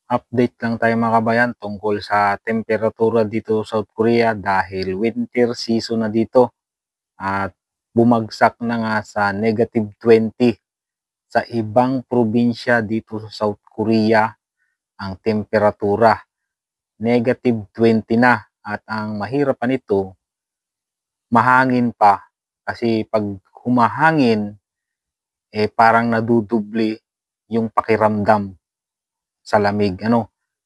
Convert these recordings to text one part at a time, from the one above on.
Update lang tayo mga kabayan tungkol sa temperatura dito sa South Korea dahil winter season na dito at bumagsak na nga sa -20 sa ibang probinsya dito sa South Korea ang temperatura. -20 na at ang mahirap pa nito, mahangin pa kasi pag humahangin parang nadudubli yung pakiramdam sa lamig.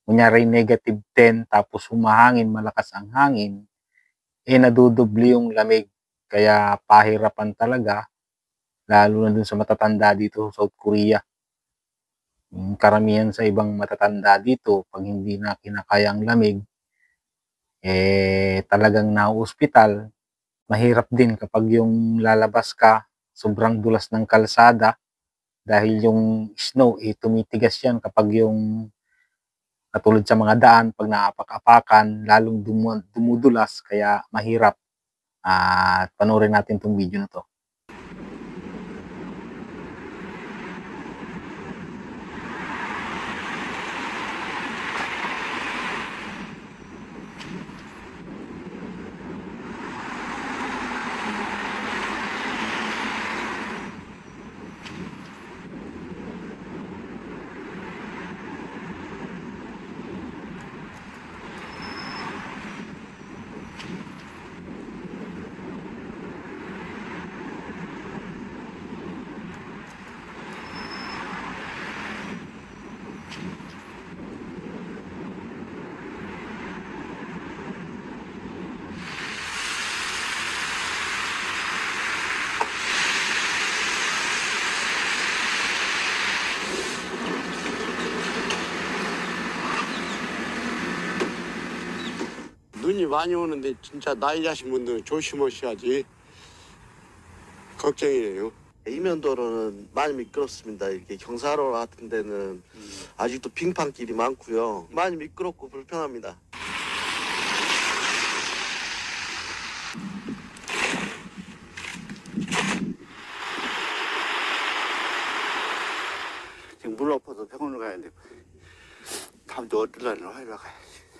Kunyari -10 tapos humahangin, malakas ang hangin, nadudubli yung lamig. Kaya pahirapan talaga, lalo na dun sa matatanda dito sa South Korea. Yung karamihan sa ibang matatanda dito, pag hindi na kinakaya ang lamig, talagang na-ospital. Mahirap din kapag yung lalabas ka, sobrang dulas ng kalsada dahil yung snow, tumitigas yan kapag yung katulad sa mga daan, pag naapak-apakan, lalong dumudulas, kaya mahirap. At panoorin natin itong video na to. 눈이 많이 오는데 진짜 나이 드신 분들은 조심하셔야지. 걱정이에요. 이면도로는 많이 미끄럽습니다. 이렇게 경사로 같은 데는 아직도 빙판길이 많고요. 많이 미끄럽고 불편합니다. 지금 물 엎어서 병원을 가야 돼. 다음 주 어떨 날은 화요일 가야지.